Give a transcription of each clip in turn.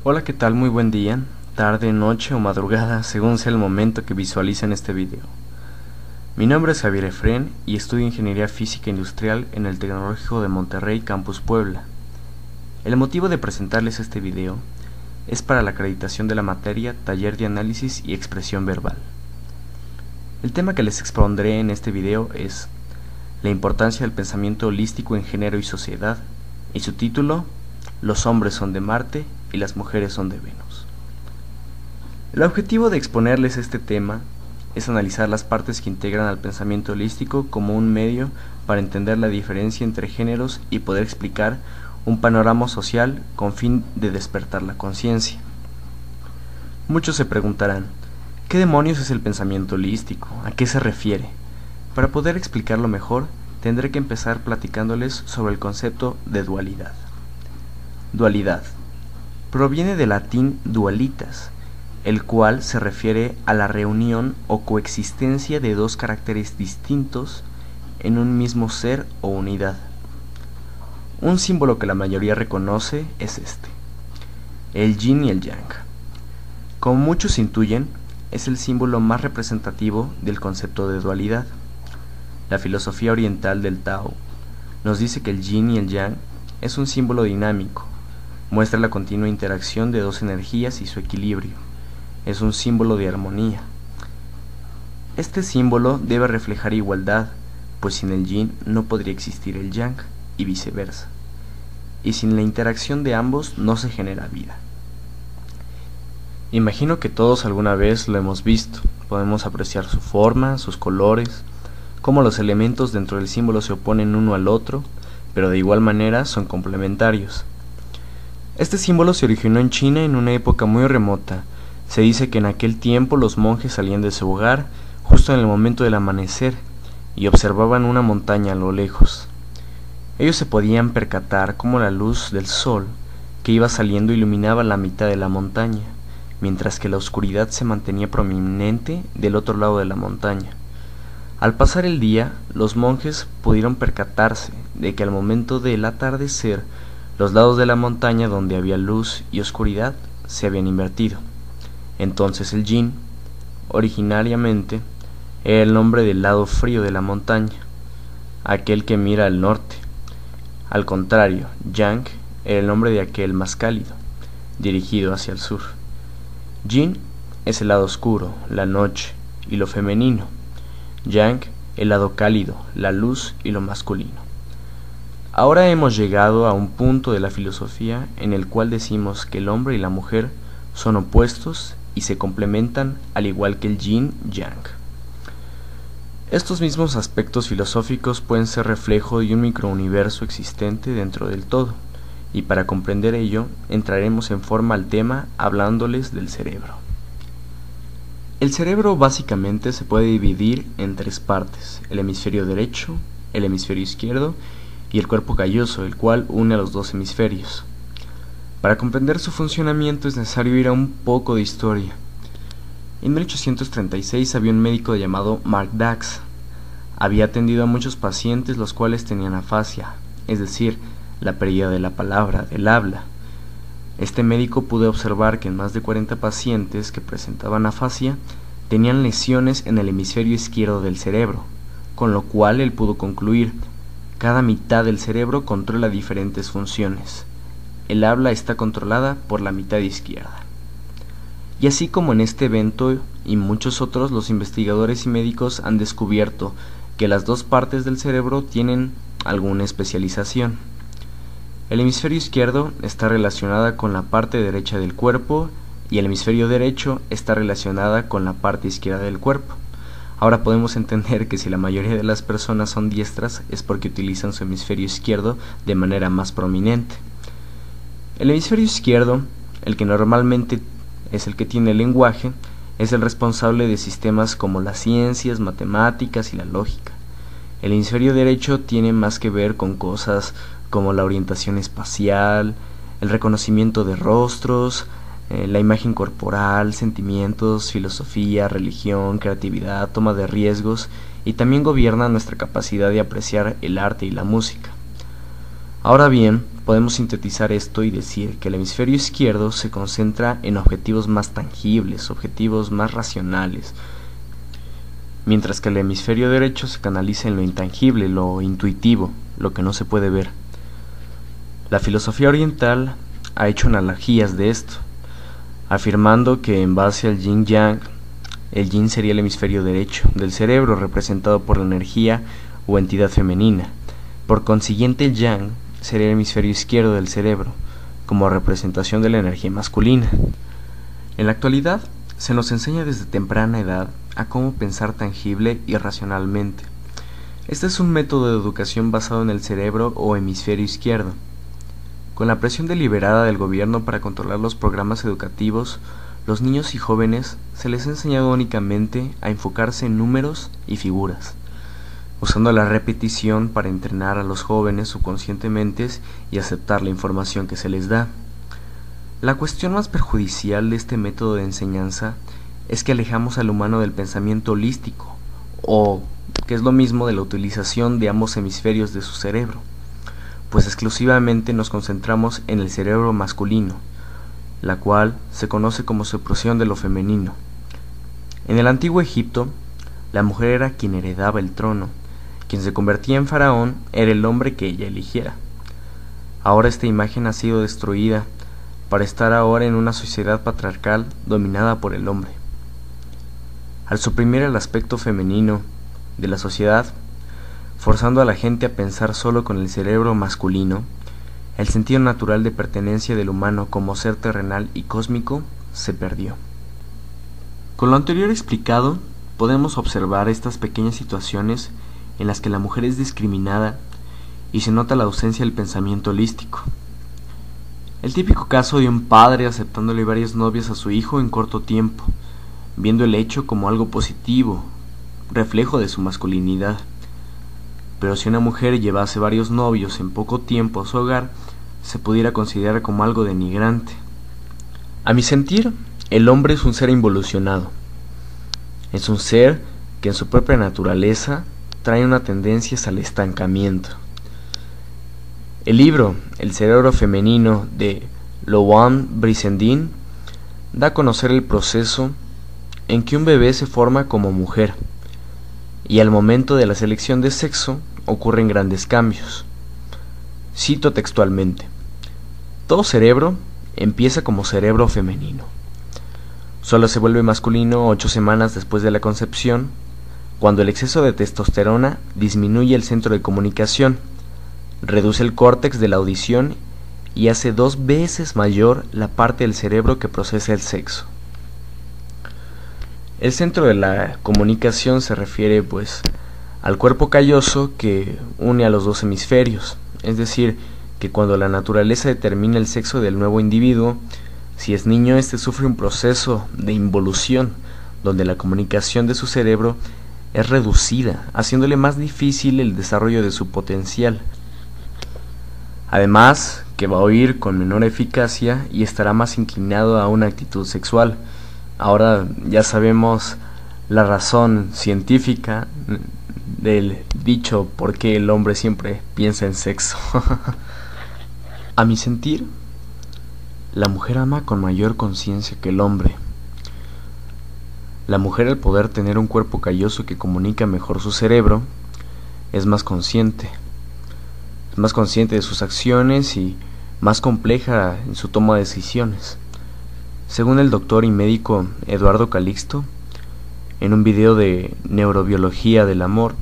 Hola, ¿qué tal? Muy buen día, tarde, noche o madrugada, según sea el momento que visualicen este video. Mi nombre es Javier Efrén y estudio Ingeniería Física Industrial en el Tecnológico de Monterrey, Campus Puebla. El motivo de presentarles este video es para la acreditación de la materia Taller de Análisis y Expresión Verbal. El tema que les expondré en este video es la importancia del pensamiento holístico en género y sociedad, y su título, Los hombres son de Marte y las mujeres son de Venus. El objetivo de exponerles este tema es analizar las partes que integran al pensamiento holístico como un medio para entender la diferencia entre géneros y poder explicar un panorama social con fin de despertar la conciencia. Muchos se preguntarán, ¿qué demonios es el pensamiento holístico? ¿A qué se refiere? Para poder explicarlo mejor, tendré que empezar platicándoles sobre el concepto de dualidad. Dualidad proviene del latín dualitas, el cual se refiere a la reunión o coexistencia de dos caracteres distintos en un mismo ser o unidad. Un símbolo que la mayoría reconoce es este, el yin y el yang. Como muchos intuyen, es el símbolo más representativo del concepto de dualidad. La filosofía oriental del Tao nos dice que el yin y el yang es un símbolo dinámico, muestra la continua interacción de dos energías y su equilibrio. Es un símbolo de armonía. Este símbolo debe reflejar igualdad, pues sin el yin no podría existir el yang, y viceversa. Y sin la interacción de ambos no se genera vida. Imagino que todos alguna vez lo hemos visto. Podemos apreciar su forma, sus colores, cómo los elementos dentro del símbolo se oponen uno al otro, pero de igual manera son complementarios. Este símbolo se originó en China en una época muy remota. Se dice que en aquel tiempo los monjes salían de su hogar justo en el momento del amanecer y observaban una montaña a lo lejos. Ellos se podían percatar cómo la luz del sol que iba saliendo iluminaba la mitad de la montaña, mientras que la oscuridad se mantenía prominente del otro lado de la montaña. Al pasar el día, los monjes pudieron percatarse de que al momento del atardecer, los lados de la montaña donde había luz y oscuridad se habían invertido. Entonces el yin, originariamente, era el nombre del lado frío de la montaña, aquel que mira al norte. Al contrario, yang era el nombre de aquel más cálido, dirigido hacia el sur. Yin es el lado oscuro, la noche y lo femenino. Yang, el lado cálido, la luz y lo masculino. Ahora hemos llegado a un punto de la filosofía en el cual decimos que el hombre y la mujer son opuestos y se complementan al igual que el yin-yang. Estos mismos aspectos filosóficos pueden ser reflejo de un microuniverso existente dentro del todo, y para comprender ello entraremos en forma al tema hablándoles del cerebro. El cerebro básicamente se puede dividir en tres partes: el hemisferio derecho, el hemisferio izquierdo y el cuerpo calloso, el cual une a los dos hemisferios. Para comprender su funcionamiento es necesario ir a un poco de historia. En 1836 había un médico llamado Mark Dax. Había atendido a muchos pacientes los cuales tenían afasia, es decir, la pérdida de la palabra, del habla. Este médico pudo observar que en más de 40 pacientes que presentaban afasia tenían lesiones en el hemisferio izquierdo del cerebro, con lo cual él pudo concluir: cada mitad del cerebro controla diferentes funciones. El habla está controlada por la mitad izquierda. Y así como en este evento y muchos otros, los investigadores y médicos han descubierto que las dos partes del cerebro tienen alguna especialización. El hemisferio izquierdo está relacionada con la parte derecha del cuerpo y el hemisferio derecho está relacionada con la parte izquierda del cuerpo. Ahora podemos entender que si la mayoría de las personas son diestras es porque utilizan su hemisferio izquierdo de manera más prominente. El hemisferio izquierdo, el que normalmente es el que tiene el lenguaje, es el responsable de sistemas como las ciencias, matemáticas y la lógica. El hemisferio derecho tiene más que ver con cosas como la orientación espacial, el reconocimiento de rostros, la imagen corporal, sentimientos, filosofía, religión, creatividad, toma de riesgos, y también gobierna nuestra capacidad de apreciar el arte y la música. Ahora bien, podemos sintetizar esto y decir que el hemisferio izquierdo se concentra en objetivos más tangibles, objetivos más racionales, mientras que el hemisferio derecho se canaliza en lo intangible, lo intuitivo, lo que no se puede ver. La filosofía oriental ha hecho analogías de esto, afirmando que en base al yin-yang, el yin sería el hemisferio derecho del cerebro representado por la energía o entidad femenina. Por consiguiente, el yang sería el hemisferio izquierdo del cerebro, como representación de la energía masculina. En la actualidad, se nos enseña desde temprana edad a cómo pensar tangible y racionalmente. Este es un método de educación basado en el cerebro o hemisferio izquierdo. Con la presión deliberada del gobierno para controlar los programas educativos, los niños y jóvenes se les ha enseñado únicamente a enfocarse en números y figuras, usando la repetición para entrenar a los jóvenes subconscientemente y aceptar la información que se les da. La cuestión más perjudicial de este método de enseñanza es que alejamos al humano del pensamiento holístico, o, que es lo mismo, de la utilización de ambos hemisferios de su cerebro, pues exclusivamente nos concentramos en el cerebro masculino, la cual se conoce como supresión de lo femenino. En el antiguo Egipto, la mujer era quien heredaba el trono. Quien se convertía en faraón era el hombre que ella eligiera. Ahora esta imagen ha sido destruida para estar ahora en una sociedad patriarcal dominada por el hombre. Al suprimir el aspecto femenino de la sociedad, forzando a la gente a pensar solo con el cerebro masculino, el sentido natural de pertenencia del humano como ser terrenal y cósmico se perdió. Con lo anterior explicado, podemos observar estas pequeñas situaciones en las que la mujer es discriminada y se nota la ausencia del pensamiento holístico. El típico caso de un padre aceptándole varias novias a su hijo en corto tiempo, viendo el hecho como algo positivo, reflejo de su masculinidad. Pero si una mujer llevase varios novios en poco tiempo a su hogar, se pudiera considerar como algo denigrante. A mi sentir, el hombre es un ser involucionado. Es un ser que en su propia naturaleza trae una tendencia al estancamiento. El libro El cerebro femenino de Louann Brissendin da a conocer el proceso en que un bebé se forma como mujer, y al momento de la selección de sexo ocurren grandes cambios. Cito textualmente: todo cerebro empieza como cerebro femenino. Solo se vuelve masculino 8 semanas después de la concepción, cuando el exceso de testosterona disminuye el centro de comunicación, reduce el córtex de la audición y hace 2 veces mayor la parte del cerebro que procesa el sexo. El centro de la comunicación se refiere, al cuerpo calloso que une a los 2 hemisferios, es decir, que cuando la naturaleza determina el sexo del nuevo individuo, si es niño, este sufre un proceso de involución, donde la comunicación de su cerebro es reducida, haciéndole más difícil el desarrollo de su potencial. Además, que va a oír con menor eficacia y estará más inclinado a una actitud sexual. Ahora ya sabemos la razón científica del dicho por qué el hombre siempre piensa en sexo. A mi sentir, la mujer ama con mayor conciencia que el hombre. La mujer, al poder tener un cuerpo calloso que comunica mejor su cerebro, es más consciente. Es más consciente de sus acciones y más compleja en su toma de decisiones. Según el doctor y médico Eduardo Calixto, en un video de Neurobiología del Amor,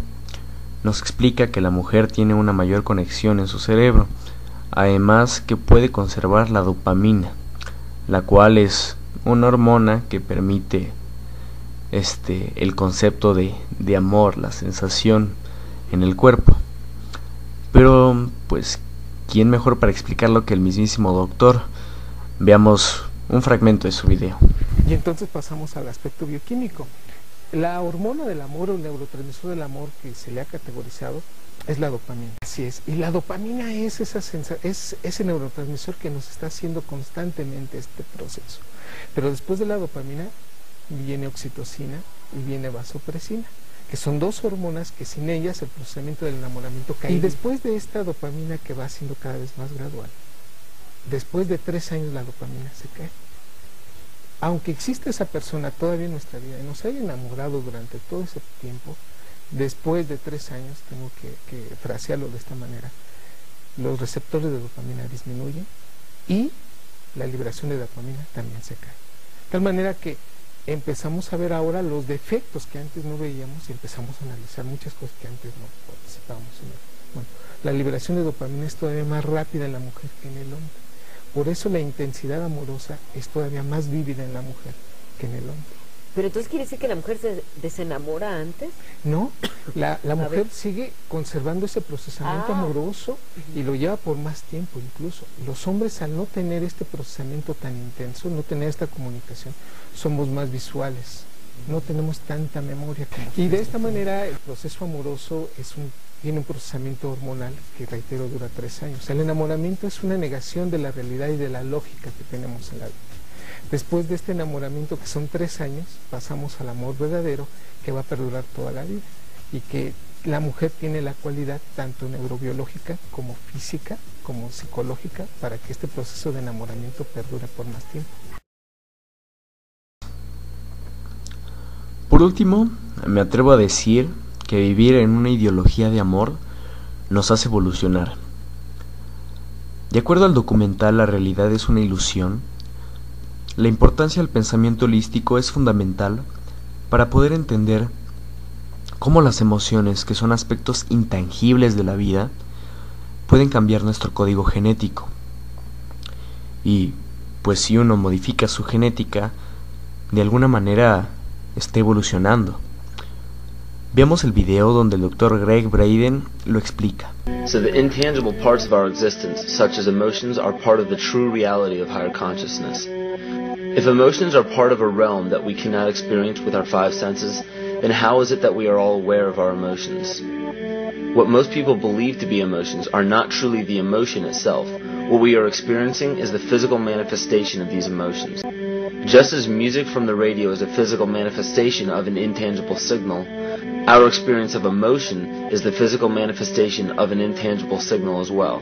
nos explica que la mujer tiene una mayor conexión en su cerebro, además que puede conservar la dopamina, la cual es una hormona que permite el concepto de amor, la sensación en el cuerpo. Pero ¿quién mejor para explicarlo que el mismísimo doctor? Veamos un fragmento de su video. Y entonces pasamos al aspecto bioquímico. La hormona del amor o el neurotransmisor del amor que se le ha categorizado es la dopamina. Así es. Y la dopamina es ese neurotransmisor que nos está haciendo constantemente este proceso. Pero después de la dopamina viene oxitocina y viene vasopresina, que son dos hormonas que sin ellas el procesamiento del enamoramiento cae. Y después de esta dopamina que va siendo cada vez más gradual, después de 3 años la dopamina se cae. Aunque existe esa persona todavía en nuestra vida y nos haya enamorado durante todo ese tiempo, después de 3 años, tengo que frasearlo de esta manera, los receptores de dopamina disminuyen y la liberación de dopamina también se cae. De tal manera que empezamos a ver ahora los defectos que antes no veíamos y empezamos a analizar muchas cosas que antes no participábamos en ello. Bueno, la liberación de dopamina es todavía más rápida en la mujer que en el hombre. Por eso la intensidad amorosa es todavía más vívida en la mujer que en el hombre. Pero entonces quiere decir que la mujer se desenamora antes. No, la mujer sigue conservando ese procesamiento amoroso y lo lleva por más tiempo incluso. Los hombres, al no tener este procesamiento tan intenso, no tener esta comunicación, somos más visuales, no tenemos tanta memoria. Y de esta manera el proceso amoroso tiene un procesamiento hormonal que, reitero, dura 3 años. El enamoramiento es una negación de la realidad y de la lógica que tenemos en la vida. Después de este enamoramiento, que son 3 años, pasamos al amor verdadero, que va a perdurar toda la vida y que la mujer tiene la cualidad tanto neurobiológica como física como psicológica para que este proceso de enamoramiento perdure por más tiempo. Por último, me atrevo a decir que vivir en una ideología de amor nos hace evolucionar. De acuerdo al documental La realidad es una ilusión, la importancia del pensamiento holístico es fundamental para poder entender cómo las emociones, que son aspectos intangibles de la vida, pueden cambiar nuestro código genético. Y pues si uno modifica su genética, de alguna manera está evolucionando. Veamos el video donde el Dr. Gregg Braden lo explica. So the intangible parts of our existence, such as emotions, are part of the true reality of higher consciousness. If emotions are part of a realm that we cannot experience with our 5 senses, then how is it that we are all aware of our emotions? What most people believe to be emotions are not truly the emotion itself. What we are experiencing is the physical manifestation of these emotions. Just as music from the radio is a physical manifestation of an intangible signal, our experience of emotion is the physical manifestation of an intangible signal as well.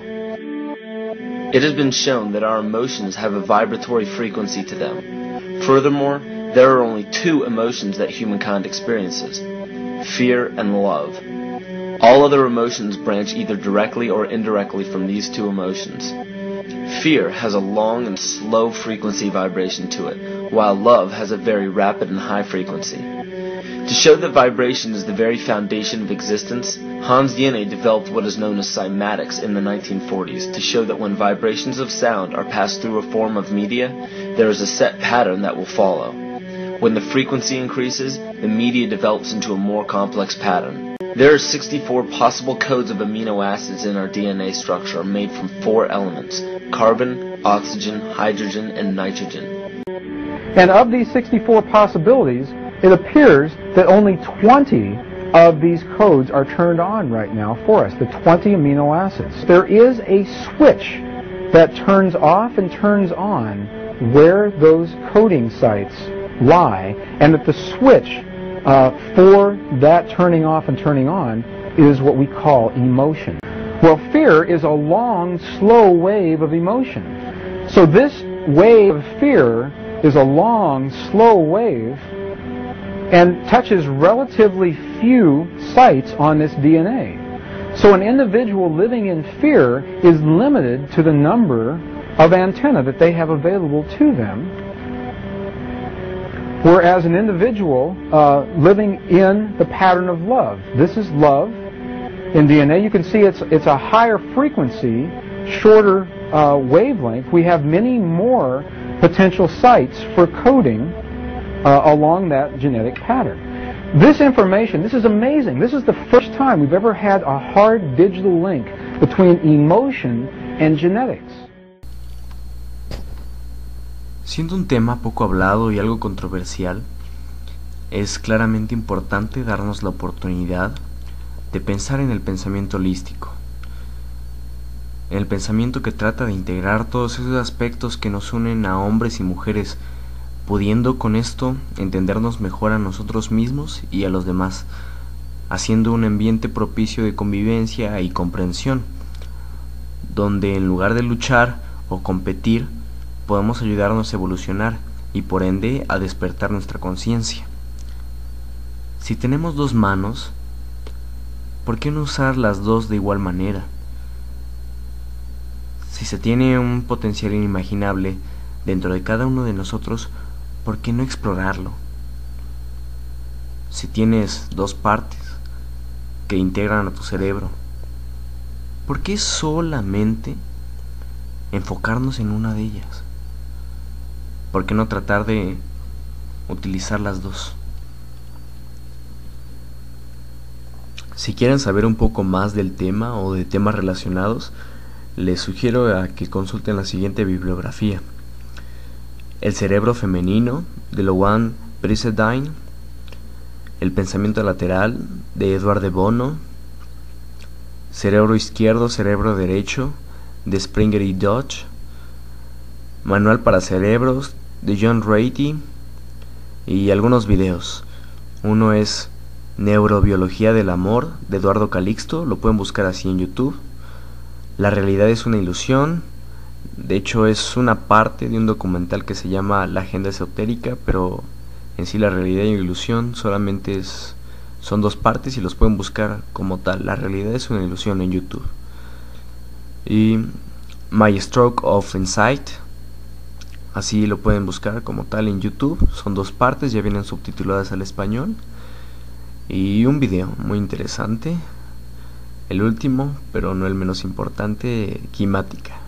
It has been shown that our emotions have a vibratory frequency to them. Furthermore, there are only 2 emotions that humankind experiences: fear and love. All other emotions branch either directly or indirectly from these 2 emotions. Fear has a long and slow frequency vibration to it, while love has a very rapid and high frequency. To show that vibration is the very foundation of existence, Hans Jene developed what is known as cymatics in the 1940s to show that when vibrations of sound are passed through a form of media, there is a set pattern that will follow. When the frequency increases, the media develops into a more complex pattern. There are 64 possible codes of amino acids in our DNA structure made from 4 elements: carbon, oxygen, hydrogen, and nitrogen. And of these 64 possibilities, it appears that only 20 of these codes are turned on right now for us, the 20 amino acids. There is a switch that turns off and turns on where those coding sites lie, and that the switch for that turning off and turning on is what we call emotion. Well, fear is a long, slow wave of emotion. So this wave of fear is a long, slow wave and touches relatively few sites on this DNA. So an individual living in fear is limited to the number of antennae that they have available to them, whereas an individual living in the pattern of love, this is love in DNA. You can see it's a higher frequency, shorter wavelength. We have many more potential sites for coding along that genetic pattern. This information, this is amazing. This is the first time we've ever had a hard digital link between emotion and genetics. Siendo un tema poco hablado y algo controversial, es claramente importante darnos la oportunidad de pensar en el pensamiento holístico, en el pensamiento que trata de integrar todos esos aspectos que nos unen a hombres y mujeres, pudiendo con esto entendernos mejor a nosotros mismos y a los demás, haciendo un ambiente propicio de convivencia y comprensión, donde en lugar de luchar o competir, podemos ayudarnos a evolucionar y por ende a despertar nuestra conciencia. Si tenemos dos manos, ¿por qué no usar las dos de igual manera? Si se tiene un potencial inimaginable dentro de cada uno de nosotros, ¿por qué no explorarlo? Si tienes dos partes que integran a tu cerebro, ¿por qué solamente enfocarnos en una de ellas? ¿Por qué no tratar de utilizar las dos? Si quieren saber un poco más del tema o de temas relacionados, les sugiero a que consulten la siguiente bibliografía: El cerebro femenino, de Louann Brizendine; El pensamiento lateral, de Edward de Bono; Cerebro izquierdo, cerebro derecho, de Springer y Dodge; Manual para cerebros, de John Ratey; y algunos videos. Uno es Neurobiología del amor, de Eduardo Calixto, lo pueden buscar así en YouTube. La realidad es una ilusión, de hecho es una parte de un documental que se llama La Agenda Esotérica, pero en sí la realidad y la ilusión solamente son dos partes y los pueden buscar como tal. La realidad es una ilusión en YouTube. Y My Stroke of Insight, así lo pueden buscar como tal en YouTube. Son dos partes, ya vienen subtituladas al español. Y un video muy interesante, el último, pero no el menos importante, Quimática.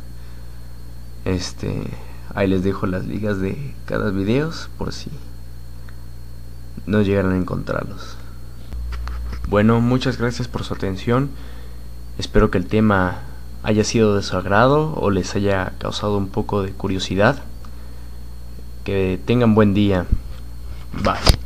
Ahí les dejo las ligas de cada video por si no llegaran a encontrarlos. Bueno, muchas gracias por su atención. Espero que el tema haya sido de su agrado o les haya causado un poco de curiosidad. Que tengan buen día. Bye.